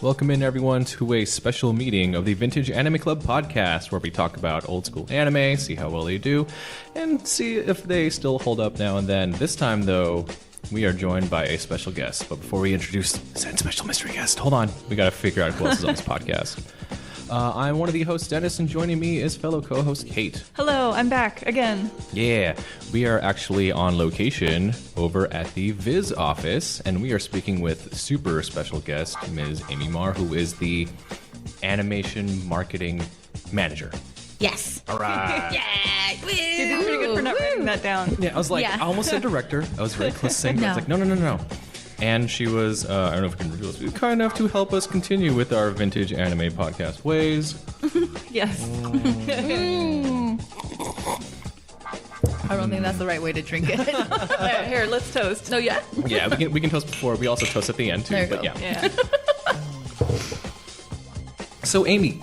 Welcome in, everyone, to a special meeting of the Vintage Anime Club podcast, where we talk about old school anime, see how well they do, and see if they still hold up now and then. This time, though, we are joined by a special guest. But before we introduce said special mystery guest, hold on. We got to figure out who else is on this podcast. I'm one of the hosts, Dennis, and joining me is fellow co-host Kate. Hello, I'm back again. Yeah, we are actually on location over at the Viz office, and we are speaking with super special guest, Ms. Amy Marr, who is the animation marketing manager. Yes. All right. Yeah. Woo. You did pretty good for not writing that down. Yeah, I was like, I almost said director. I was very close to saying, but I was like, no. And she was, I don't know if we can reveal this, kind enough to help us continue with our vintage anime podcast ways. Yes. I don't think that's the right way to drink it. Here, let's toast. No, yeah. Yeah, we can toast before. We also toast at the end, too. There you but go. Yeah. So, Amy,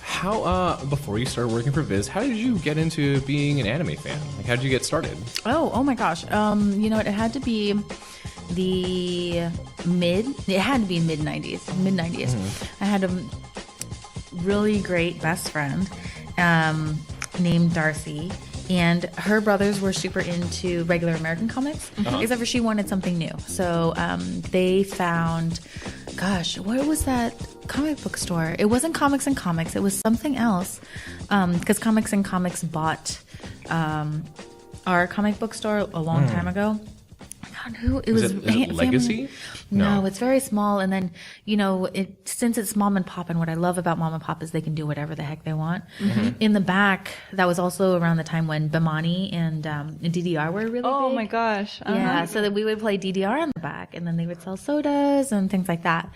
how, before you started working for Viz, how did you get into being an anime fan? Like, how did you get started? Oh my gosh. You know what? It had to be mid 90s. I had a really great best friend named Darcy, and her brothers were super into regular American comics, except for she wanted something new. So they found, gosh, what was that comic book store? It wasn't Comics and Comics. It was something else, because Comics and Comics bought our comic book store a long time ago. God, is it Legacy? No, it's very small. And then, since it's mom and pop, and what I love about mom and pop is they can do whatever the heck they want. Mm-hmm. In the back, that was also around the time when Bimani and DDR were really big. Oh my gosh. Uh-huh. Yeah, so that we would play DDR on the back, and then they would sell sodas and things like that.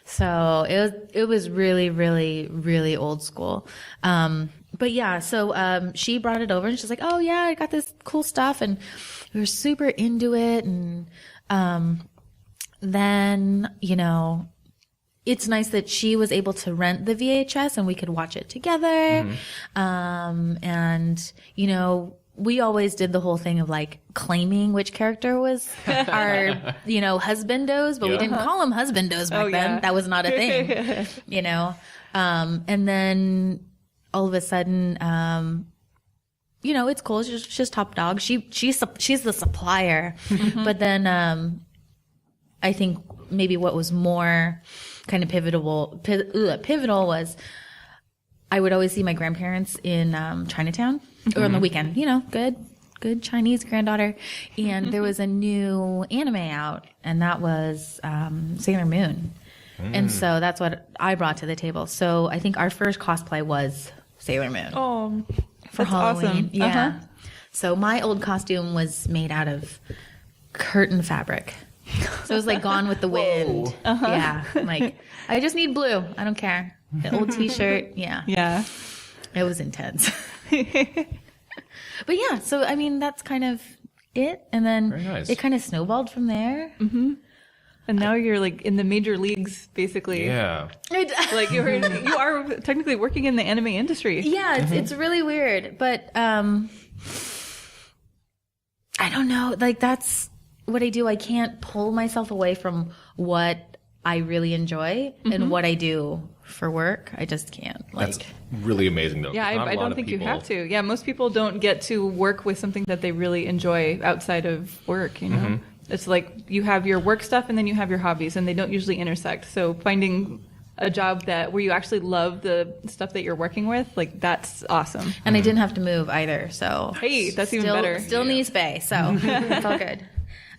So it was really, really, really old school. But yeah, so she brought it over, and she's like, "Oh yeah, I got this cool stuff," and we were super into it. And then it's nice that she was able to rent the VHS and we could watch it together. Mm-hmm. And we always did the whole thing of like claiming which character was our, husbandos, but we didn't call them husbandos back then. That was not a thing, and then all of a sudden, it's cool. She's top dog. She's the supplier. Mm-hmm. But then, I think maybe what was more kind of pivotal was I would always see my grandparents in Chinatown or on the weekend. Good Chinese granddaughter. And there was a new anime out, and that was Sailor Moon. And so that's what I brought to the table. So I think our first cosplay was Sailor Moon. Oh, for Halloween. Awesome. Yeah. Uh-huh. So my old costume was made out of curtain fabric. So it was like Gone with the Wind. Uh-huh. Yeah. Like, I just need blue. I don't care. The old t-shirt. Yeah. Yeah. It was intense. But yeah, so I mean, that's kind of it. And then it kind of snowballed from there. Mm-hmm. And now you're like in the major leagues, basically. Yeah. Like you are technically working in the anime industry. Yeah, it's really weird, but I don't know. Like that's what I do. I can't pull myself away from what I really enjoy and what I do for work. I just can't. That's really amazing, though. Yeah, I don't think you have to. Yeah, most people don't get to work with something that they really enjoy outside of work. It's like you have your work stuff and then you have your hobbies, and they don't usually intersect. So finding a job where you actually love the stuff that you're working with, like that's awesome. And I didn't have to move either, so hey, that's even better. Still in the East Bay, so it's all good.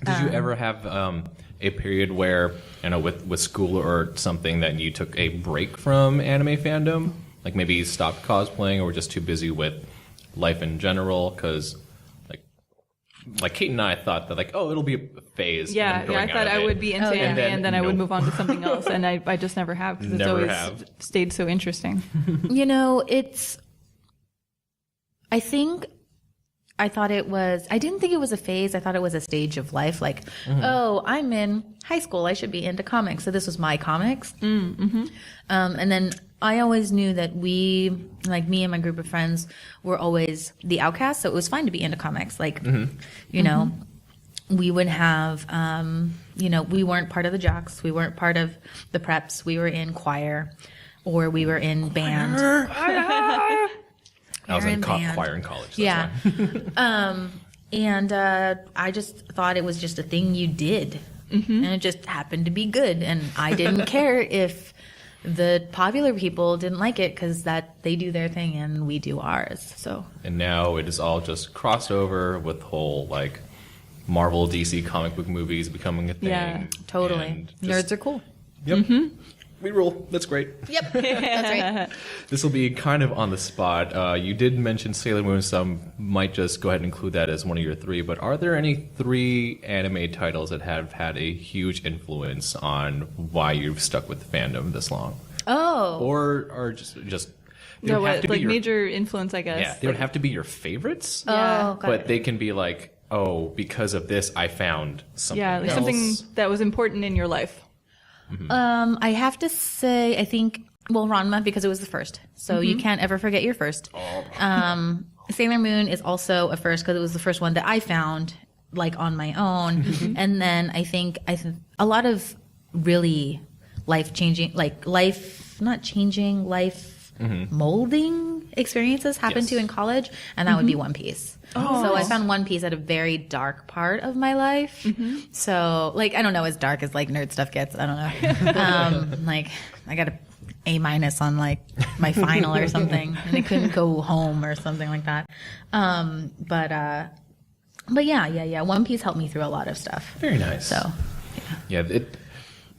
Did you ever have a period where with school or something that you took a break from anime fandom, like maybe you stopped cosplaying or were just too busy with life in general? Because like Kate and I thought that it'll be a phase. Yeah, I thought I would be into anime and then I would move on to something else, and I just never have, because it's always stayed so interesting. I didn't think it was a phase. I thought it was a stage of life. Like, I'm in high school. I should be into comics. So this was my comics. Mm-hmm. And then I always knew that me and my group of friends were always the outcasts. So it was fine to be into comics. Like, we would have, we weren't part of the jocks. We weren't part of the preps. We were in choir or we were in band. I was in choir in college. So yeah. And I just thought it was just a thing you did. And it just happened to be good. And I didn't care if the popular people didn't like it because that they do their thing and we do ours. So. And now it is all just crossed over with whole like Marvel, DC comic book movies becoming a thing. Yeah, totally. Nerds are cool. Yep. We rule. That's great. Yep, that's right. This will be kind of on the spot. You did mention Sailor Moon. Some might just go ahead and include that as one of your 3. But are there any 3 anime titles that have had a huge influence on why you've stuck with the fandom this long? Oh. Or just they No, don't have to be like your, major influence, I guess. Yeah, they don't have to be your favorites. Oh, got but it. they can be like, oh, because of this, I found something Like else. something that was important in your life. I have to say, I think, Ranma, because it was the first. So you can't ever forget your first. Sailor Moon is also a first because it was the first one that I found, like, on my own. And then I think a lot of really life-changing, like, molding experiences happened to in college, and that would be One Piece. So I found One Piece at a very dark part of my life. So, like, I don't know, as dark as like nerd stuff gets. I don't know. Like, I got A- on like my final or something, and I couldn't go home or something like that. But yeah. One Piece helped me through a lot of stuff. Very nice. So, Yeah,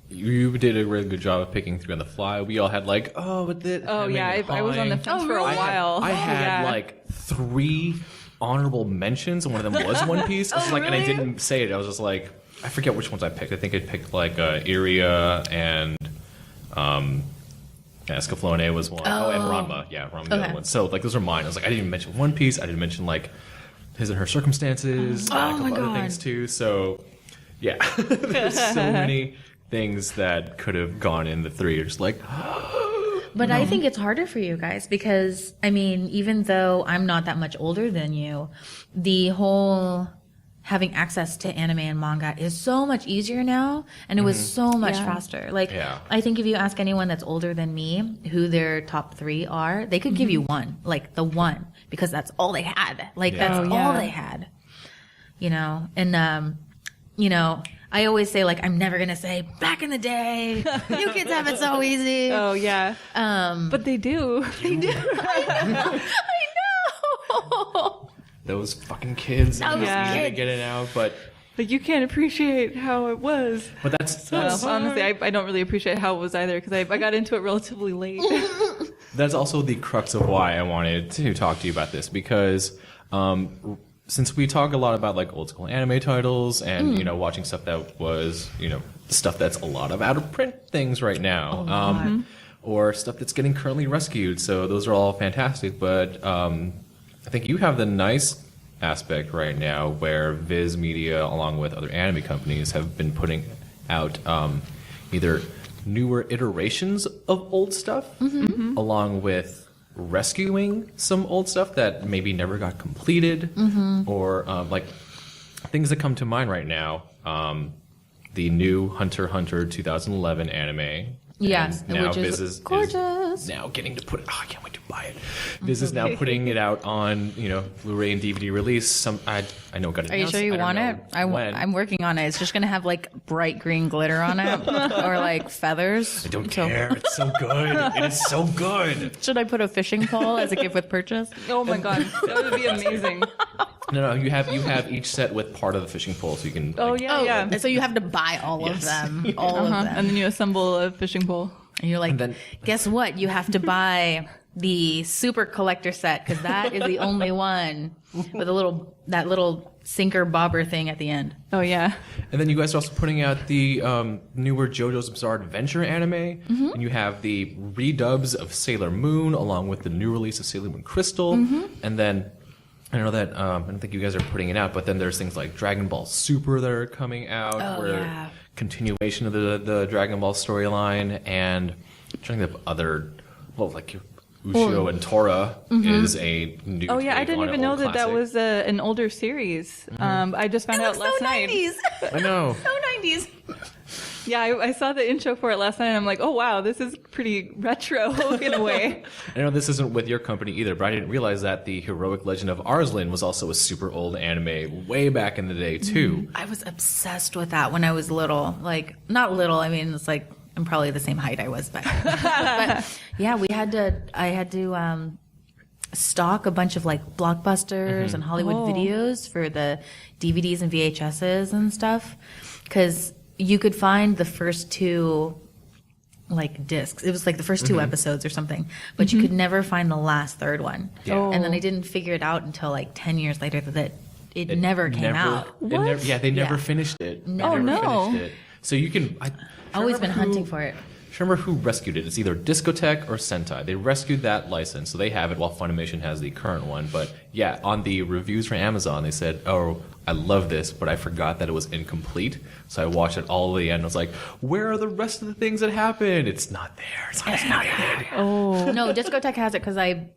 you did a really good job of picking through on the fly. We all had like, I was on the fence for a while. I had like 3 honorable mentions, and one of them was One Piece. I was like, and I didn't say it. I was just like, I forget which ones I picked. I think I picked like Iria and Escaflowne was one. Oh, and Ranma. Yeah, Ranma the other one. So like those are mine. I was like, I didn't even mention One Piece. I didn't mention like His and Her Circumstances and a couple other things too. So yeah, there's so many things that could have gone in the 3. You're just like, but I think it's harder for you guys because, I mean, even though I'm not that much older than you, the whole having access to anime and manga is so much easier now, and it was so much faster. Like, I think if you ask anyone that's older than me who their top 3 are, they could give you one, like the one, because that's all they had. Like, that's all they had, you know? And, you know, I always say, like, I'm never going to say, back in the day, you kids have it so easy. Oh, yeah. But they do. They do. I know. those fucking kids. Those Easy to kids. get it out, but Like, you can't appreciate how it was. but that's Honestly, I don't really appreciate how it was either, because I got into it relatively late. that's also the crux of why I wanted to talk to you about this, because since we talk a lot about like old school anime titles and you know, watching stuff that was, you know, stuff that's a lot of out of print things right now, or stuff that's getting currently rescued, so those are all fantastic. But I think you have the nice aspect right now where Viz Media, along with other anime companies, have been putting out either newer iterations of old stuff, along with rescuing some old stuff that maybe never got completed, or like things that come to mind right now. The new Hunter x Hunter 2011 anime. Yeah, and now which Viz is gorgeous. now getting to put it. Oh, I can't wait to buy it. Viz is now putting it out on, you know, Blu-ray and DVD release. I know it got announced. Are you sure you want it? I'm working on it. It's just going to have like bright green glitter on it or like feathers. I don't care. It's so good. It is so good. Should I put a fishing pole as a gift with purchase? Oh my god, that would be amazing. No, you have each set with part of the fishing pole, so you can. Oh like, yeah, yeah. And so you have to buy all of them. All of them. And then you assemble a fishing pole. And you're like, And then- guess what? You have to buy the super collector set because that is the only one with that little sinker bobber thing at the end. Oh yeah. And then you guys are also putting out the newer JoJo's Bizarre Adventure anime, and you have the redubs of Sailor Moon, along with the new release of Sailor Moon Crystal, and then. I know that I don't think you guys are putting it out, but then there's things like Dragon Ball Super that are coming out, continuation of the Dragon Ball storyline, and I'm trying to think of other, well, like Ushio and Tora is a new. Oh yeah, I take didn't on an even know old that classic. was an older series. I just found out last night. 90s. I know. So 90s. Yeah, I saw the intro for it last night, and I'm like, oh wow, this is pretty retro in a way. I know this isn't with your company either, but I didn't realize that the heroic legend of Arslan was also a super old anime way back in the day too. I was obsessed with that when I was little. Like, not little, I mean, it's like, I'm probably the same height I was back then. But yeah, I had to stock a bunch of like Blockbusters and Hollywood videos for the DVDs and VHSs and stuff. Because you could find the first 2 like discs. It was like the first 2 episodes or something, but you could never find the last 3rd one. Yeah. And then I didn't figure it out until like 10 years later that it never came out. They never Yeah. finished it. No. They never no. finished it. So you can. Always been hunting for it. I remember who rescued it. It's either Discotek or Sentai. They rescued that license, so they have it while Funimation has the current one. But yeah, on the reviews for Amazon, they said, "Oh, I love this, but I forgot that it was incomplete." So I watched it all the way, and I was like, "Where are the rest of the things that happened? It's not there. It's not animated." Oh, No, Discotek has it because I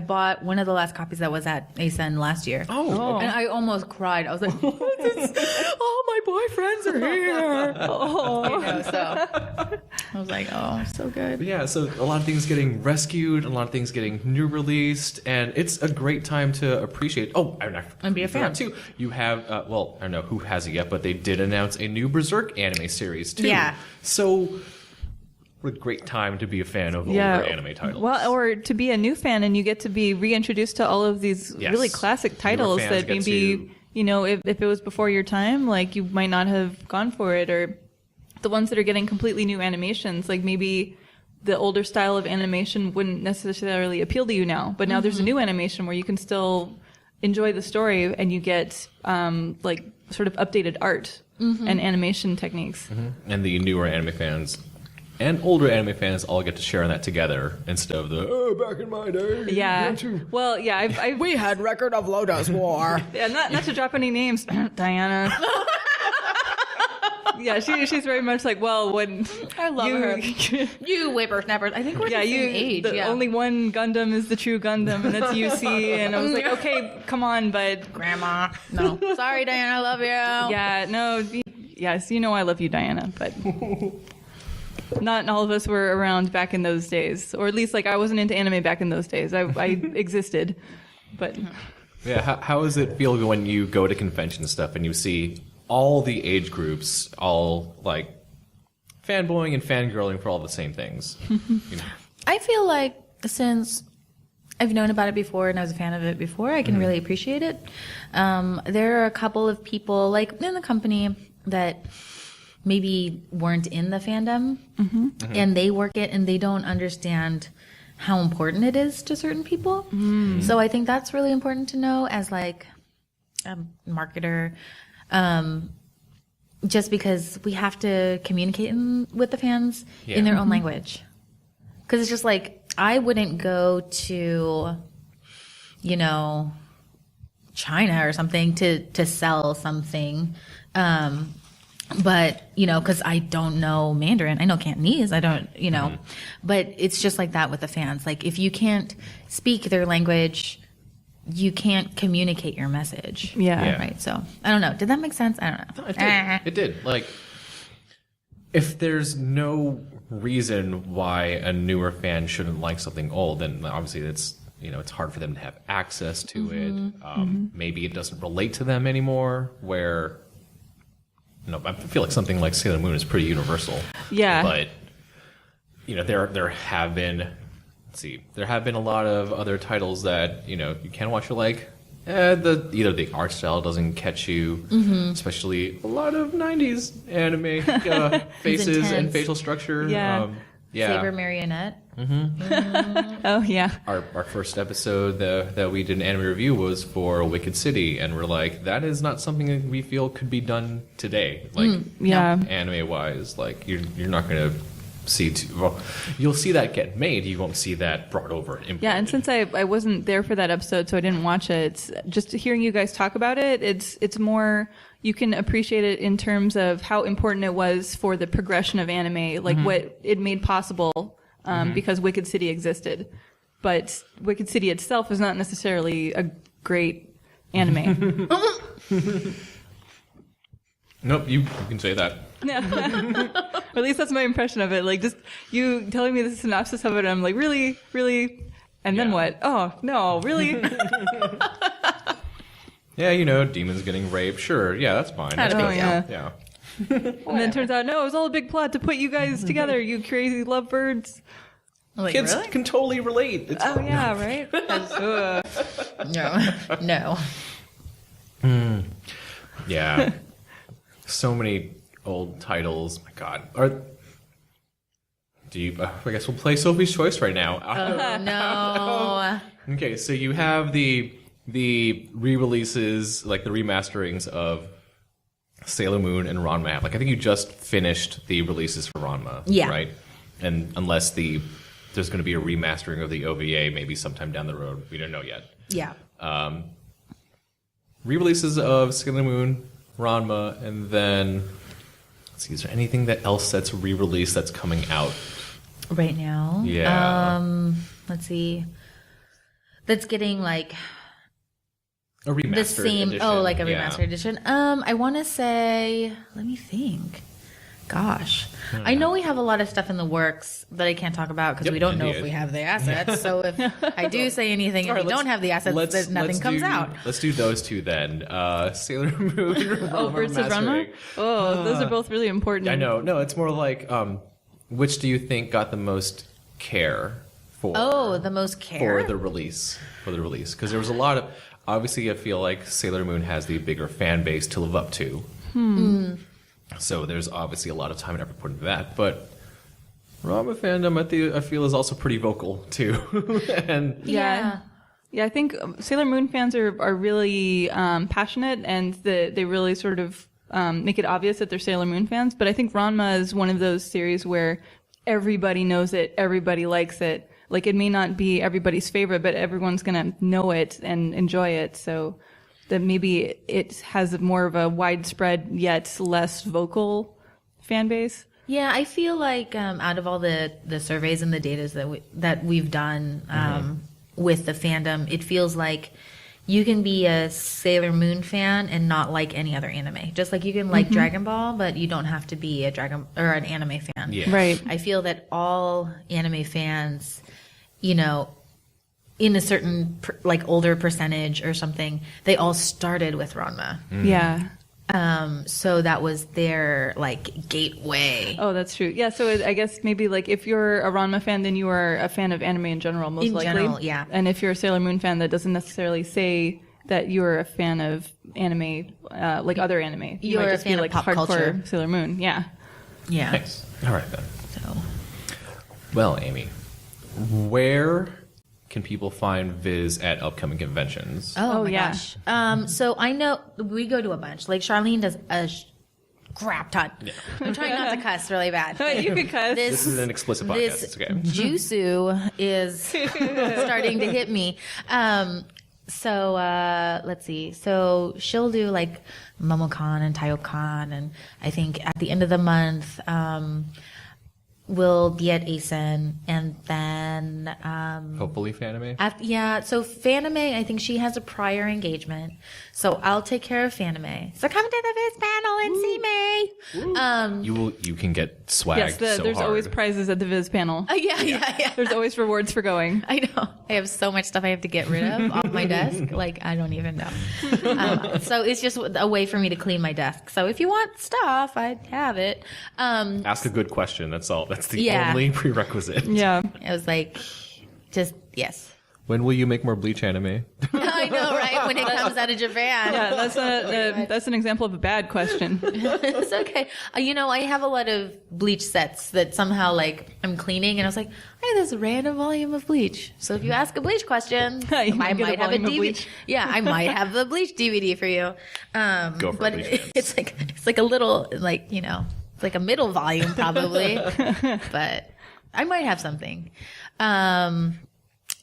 bought one of the last copies that was at ASEN last year. Oh, okay. And I almost cried. I was like, oh, my boyfriends are here. So I was like, oh, so good. But yeah, so a lot of things getting rescued, a lot of things getting new released, and it's a great time to appreciate. Oh, And be a fan. too. You have, well, I don't know who has it yet, but they did announce a new Berserk anime series too. Yeah. So, what a great time to be a fan of older anime titles. Well, or to be a new fan and you get to be reintroduced to all of these Yes. really classic titles fans that get maybe, to- you know, if it was before your time, like you might not have gone for it, or the ones that are getting completely new animations, like maybe the older style of animation wouldn't necessarily appeal to you now, but now there's a new animation where you can still enjoy the story and you get like sort of updated art and animation techniques. And the newer anime fans and older anime fans all get to share in that together instead of the, oh, back in my day. Yeah. Well, yeah, I've We had record of Lotus War. yeah, not to drop any names, Diana. Yeah, she's very much like, well, when I love her. You whippersnappers. I think we're yeah, the same age. the only one Gundam is the true Gundam, and that's UC. And I was like, okay, come on, bud. Grandma. No. Sorry, Diana. I love you. Yeah, no, yes, you know I love you, Diana, but not all of us were around back in those days, or at least like I wasn't into anime back in those days. I existed, but Yeah, how does it feel when you go to convention stuff and you see all the age groups all like fanboying and fangirling for all the same things? You know? I feel like since I've known about it before and I was a fan of it before, I can really appreciate it. There are a couple of people like in the company that maybe weren't in the fandom and they work it and they don't understand how important it is to certain people. So I think that's really important to know as like a marketer. Just because we have to communicate with the fans in their own language. Because it's just like, I wouldn't go to, you know, China or something to sell something. But, you know, because I don't know Mandarin. I know Cantonese. I don't, you know. But it's just like that with the fans. Like, if you can't speak their language, you can't communicate your message. Yeah. Right. So, I don't know. Did that make sense? I don't know. It did. Like, if there's no reason why a newer fan shouldn't like something old, then obviously it's, you know, it's hard for them to have access to it. Maybe it doesn't relate to them anymore, where, you know, I feel like something like Sailor Moon is pretty universal. Yeah. But, you know, there have been, there have been a lot of other titles that, you know, you can watch. You're like, either the art style doesn't catch you, especially a lot of 90s anime faces and intense. facial structure. Yeah. Saber Marionette. Oh yeah. Our first episode that we did an anime review was for Wicked City, and we're like, that is not something that we feel could be done today. Like, Yeah. anime wise, like you're not gonna see well, you'll see that get made, you won't see that brought over and implemented. Yeah, and since I wasn't there for that episode, so I didn't watch it, it's just hearing you guys talk about it, it's more, you can appreciate it in terms of how important it was for the progression of anime, like what it made possible because Wicked City existed. but Wicked City itself is not necessarily a great anime. Nope, you can say that. No. Or at least that's my impression of it. Like, just you telling me the synopsis of it, I'm like, really? And then what? Oh, no, really? Yeah, demons getting raped. Sure, yeah, that's fine. That's Oh, good. yeah. Yeah. And then it turns out, no, it was all a big plot to put you guys together, you crazy lovebirds. Like, Kids really? can totally relate. It's Oh, yeah, right? No. Yeah. So many old titles. My God. I guess we'll play Sophie's Choice right now. No. Okay, so you have the re-releases, like the remasterings of Sailor Moon and Ranma. Like, I think you just finished the releases for Ranma, Yeah. right? And unless there's going to be a remastering of the OVA maybe sometime down the road. We don't know yet. Yeah. Re-releases of Sailor Moon, Ranma, and then let's see, is there anything else that's re-released that's coming out? Right now. Yeah. Let's see. That's getting like A remastered the same. edition. Oh, like a yeah. remastered edition. I want to say. Let me think. Gosh, I know we have a lot of stuff in the works that I can't talk about because Yep, we don't know indeed. if we have the assets. So if I do say anything and All right, we don't have the assets, then nothing comes out. Let's do those two then. Sailor Moon. Oh, versus Ranma? Oh, those are both really important. I know. No, it's more like which do you think got the most care for? Oh, the most care for the release. Because there was a lot of. Obviously, I feel like Sailor Moon has the bigger fan base to live up to. So there's obviously a lot of time and effort put into that. But Ranma fandom, I feel, is also pretty vocal too. And Yeah. Yeah, I think Sailor Moon fans are really passionate, and they really sort of make it obvious that they're Sailor Moon fans. But I think Ranma is one of those series where everybody knows it, everybody likes it. Like, it may not be everybody's favorite, but everyone's going to know it and enjoy it. So that maybe it has more of a widespread yet less vocal fan base. Yeah, I feel like out of all the surveys and the data that we've done with the fandom, it feels like you can be a Sailor Moon fan and not like any other anime. Just like you can like Dragon Ball, but you don't have to be an anime fan. Yeah. Right. I feel that all anime fans, in a certain like older percentage or something, they all started with Ranma. Yeah. So that was their like gateway. Oh, that's true. Yeah, so I guess maybe like if you're a Ranma fan, then you are a fan of anime in general, most likely. General, yeah. And if you're a Sailor Moon fan, that doesn't necessarily say that you're a fan of anime, like other anime. You're might a just fan be of like pop hardcore culture. Sailor Moon. Yeah. Yeah. Nice. All right then. So Well, Amy, where can people find Viz at upcoming conventions? Oh my yeah. gosh. So I know we go to a bunch. Like Charlene does a crap ton. Yeah. I'm trying not to cuss really bad. You could cuss. This is an explicit podcast. This It's okay. Jusu is starting to hit me. So let's see. So she'll do like MomoCon and TaioCon, and I think at the end of the month, we'll be at ASEN, and then Hopefully Fanime. so Fanime, I think she has a prior engagement, so I'll take care of Fanime. So come to the Viz panel and see me. You can get swag Yes, so there's hard. always prizes at the Viz panel. Yeah. There's always rewards for going. I know. I have so much stuff I have to get rid of off my desk. Like, I don't even know. So it's just a way for me to clean my desk. So if you want stuff, I'd have it. Ask a good question. That's all. That's the Yeah. only prerequisite. Yeah. It was like, just, yes. When will you make more Bleach anime? I know, right? When it comes out of Japan. Yeah, that's an example of a bad question. It's okay. I have a lot of Bleach sets that somehow, like, I'm cleaning, and I was like, I have this random volume of Bleach. So if you ask a Bleach question, You I might get a might have a volume of DVD. Bleach. Yeah, I might have the Bleach DVD for you. Go for but Bleach fans. it's like a little, like, it's like a middle volume probably, but I might have something.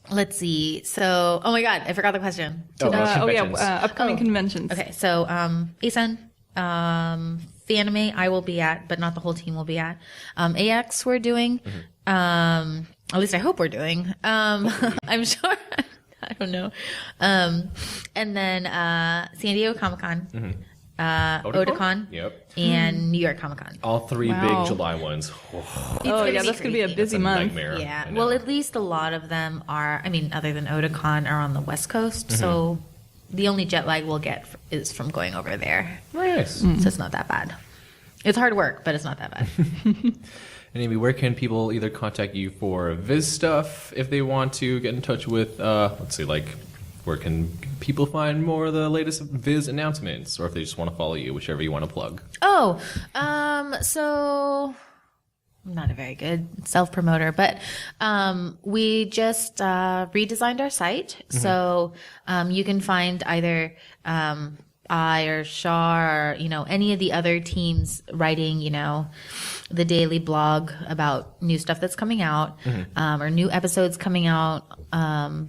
Let's see. So, oh my God, I forgot the question. Conventions. Upcoming conventions. Okay, so ASEN, Fanime I will be at, but not the whole team will be at. AX we're doing. At least I hope we're doing. I'm sure. I don't know. And then San Diego Comic-Con, Otakon, Yep. and New York Comic-Con. All three Wow. big July ones. Oh, yeah, that's going to be a crazy. busy It's a month. nightmare. Yeah. I know. Well, at least a lot of them are, I mean, other than Otakon, are on the West Coast. So the only jet lag we'll get is from going over there. Nice. So it's not that bad. It's hard work, but it's not that bad. And Amy, where can people either contact you for Viz stuff if they want to get in touch with, let's see, like, where can people find more of the latest Viz announcements, or if they just want to follow you, whichever you want to plug? Oh, so I'm not a very good self-promoter, but we just redesigned our site. So you can find either I or Shar or, any of the other teams writing, the daily blog about new stuff that's coming out, or new episodes coming out on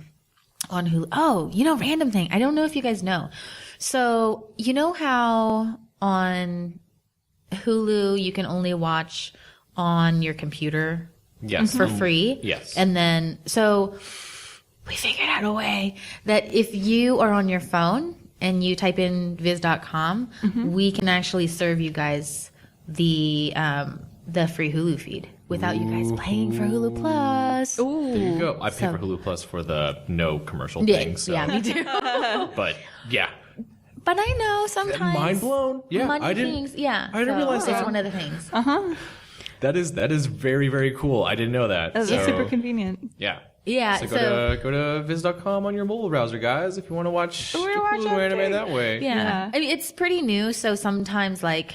Hulu. Oh, random thing. I don't know if you guys know. So, you know how on Hulu you can only watch on your computer Yes. for free? Yes. And then, so we figured out a way that if you are on your phone and you type in viz.com, we can actually serve you guys the free Hulu feed without you guys paying for Hulu Plus. Ooh. There you go. I pay So- for Hulu Plus for the no commercial Yeah, thing. So. yeah, me too. But yeah, But I know sometimes mind blown. Yeah, money I didn't. things. Yeah, I didn't realize it's that. one of the things. That is very, very cool. I didn't know that. That's So, super convenient. yeah. Yeah, So go to viz.com on your mobile browser, guys, if you want to watch the Hulu anime that way. yeah. I mean, it's pretty new, so sometimes I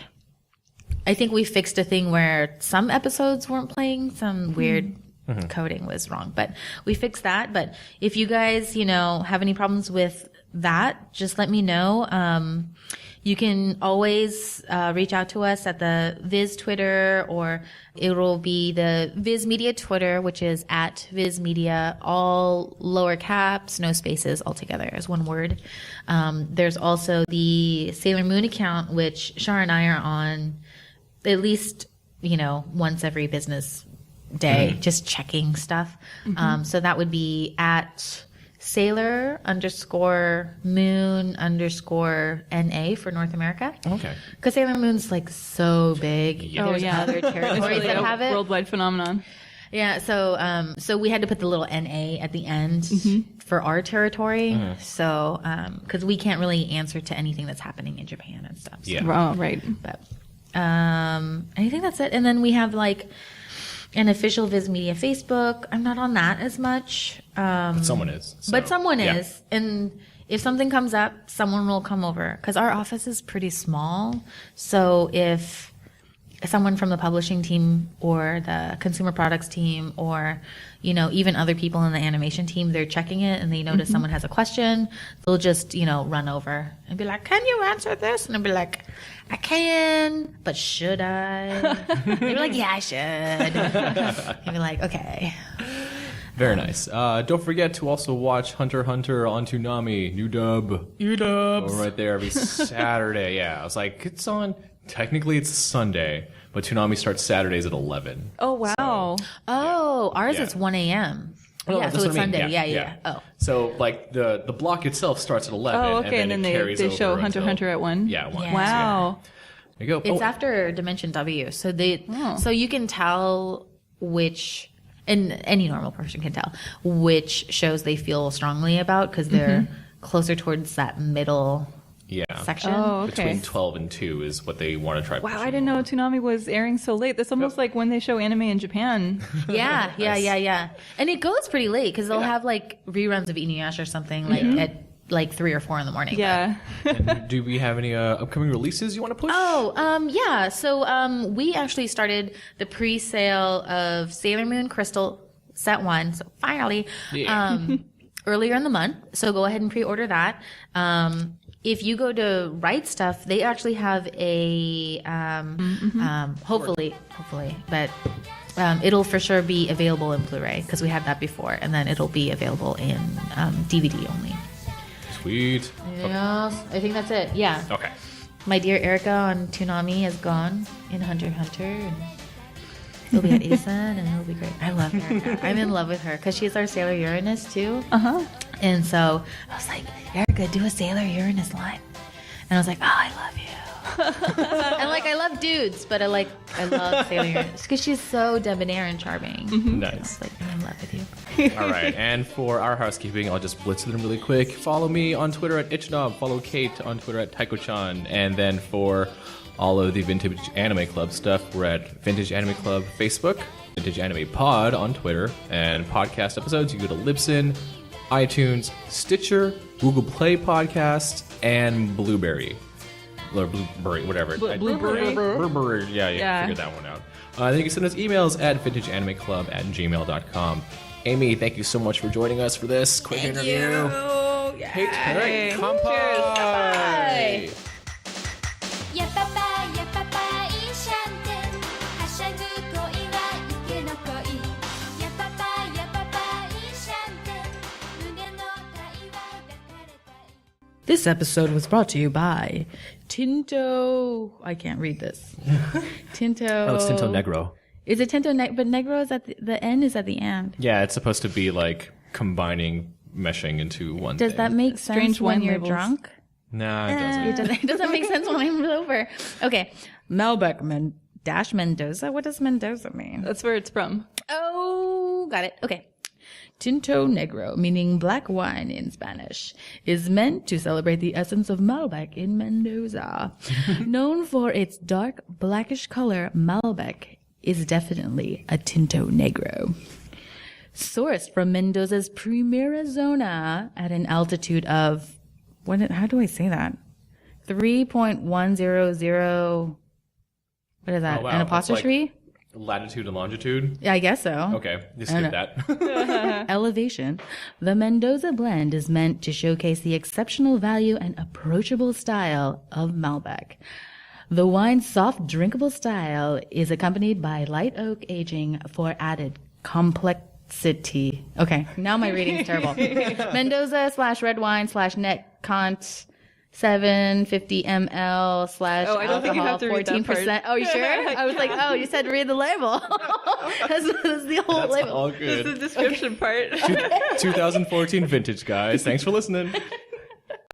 think we fixed a thing where some episodes weren't playing, some weird coding was wrong, but we fixed that. But if you guys, have any problems with that, just let me know. You can always reach out to us at the Viz Twitter, or it will be the Viz Media Twitter, which is at Viz Media, all lower caps, no spaces, all together as one word. There's also the Sailor Moon account, which Shar and I are on at least, once every business day, just checking stuff. So that would be at Sailor_Moon_NA for North America. Okay. Because Sailor Moon's so big. Yeah. There's other It's territories really that a have it. worldwide phenomenon. Yeah, so we had to put the little NA at the end for our territory. So, because we can't really answer to anything that's happening in Japan and stuff. So. Yeah. Oh, right. But I think that's it. And then we have an official Viz Media Facebook. I'm not on that as much. But someone is. So, But someone yeah. is. And if something comes up, someone will come over. Because our office is pretty small. So if someone from the publishing team or the consumer products team or, even other people in the animation team, they're checking it and they notice someone has a question, they'll just, run over and be like, can you answer this? And I'll be like, I can, but should I? You'd be like, yeah, I should. You'd be like, okay. Very nice. Don't forget to also watch Hunter x Hunter on Toonami. New dub. Oh, right there every Saturday. Yeah, I was like, it's on. Technically, it's Sunday, but Toonami starts Saturdays at 11. Oh, wow. Oh, ours Yeah. is 1 a.m. Oh, Yeah, that's so what it's I mean. Sunday. Yeah. Oh. So, the block itself starts at 11. Oh, okay. And then it they carries show over Hunter x until- Hunter at 1. Yeah, 1. Yeah. Wow. There you go. It's Oh, after Dimension W. So Oh. so you can tell which, and any normal person can tell, which shows they feel strongly about because they're closer towards that middle yeah. section. Oh, okay. Between 12 and 2 is what they want to try. Wow, I didn't know Toonami was airing so late. That's almost like when they show anime in Japan. Yeah. And it goes pretty late because they'll have reruns of Inuyasha or something at 3 or 4 in the morning. Yeah. And do we have any upcoming releases you want to push? Yeah. So, we actually started the pre-sale of Sailor Moon Crystal Set 1. So finally, Yeah. earlier in the month. So go ahead and pre-order that. If you go to Right Stuff, they actually have a, hopefully, but, it'll for sure be available in Blu-ray because we had that before, and then it'll be available in, DVD only. Sweet. Yes, I think that's it. Yeah. Okay. My dear Erica on Toonami is gone in Hunter x Hunter. And It'll be at Asen, and it'll be great. I love Erica. I'm in love with her because she's our Sailor Uranus too. And so I was like, Erica, do a Sailor Uranus line. And I was like, oh, I love you. And like, I love dudes, but I love Sailor Uranus because she's so debonair and charming. Nice. Like, I'm in love with you. All right, and for our housekeeping, I'll just blitz them really quick. Follow me on Twitter at Ichnob. Follow Kate on Twitter at Taiko-chan. And then for all of the Vintage Anime Club stuff, we're at Vintage Anime Club Facebook, Vintage Anime Pod on Twitter, and podcast episodes, you go to Libsyn, iTunes, Stitcher, Google Play Podcast, and Blueberry. Or Blueberry, whatever. Blueberry? Yeah, figured that one out. Then you can send us emails at vintageanimeclub@gmail.com. Amy, thank you so much for joining us for this quick interview. Hey, Cheers. Kanpai! This episode was brought to you by Tinto. I can't read this. Tinto. Oh, it's Tinto Negro. Is it Tinto Negro? But Negro is at the end. Is at the end. Yeah, it's supposed to be like combining, meshing into one Does thing. that make sense Strange when wine you're labels. drunk? Nah, it doesn't. It doesn't make sense when I'm sober. Okay, Malbec dash Mendoza. What does Mendoza mean? That's where it's from. Oh, got it. Okay. Tinto Negro, meaning black wine in Spanish, is meant to celebrate the essence of Malbec in Mendoza. Known for its dark blackish color, Malbec is definitely a Tinto Negro. Sourced from Mendoza's Primera Zona at an altitude of, how do I say that? 3.100, what is that? Oh, wow. An That's apostrophe? Latitude and longitude? Yeah, I guess so. Okay, just skip that. Elevation. The Mendoza blend is meant to showcase the exceptional value and approachable style of Malbec. The wine's soft, drinkable style is accompanied by light oak aging for added complexity. Okay, now my reading's terrible. Mendoza/red wine/net cont 750 ml slash Oh, I don't think you have to read that 14%. part. Oh, you sure? I was like, oh, you said read the label. that's the whole That's label. all This is good. the description part. 2014 vintage, guys. Thanks for listening.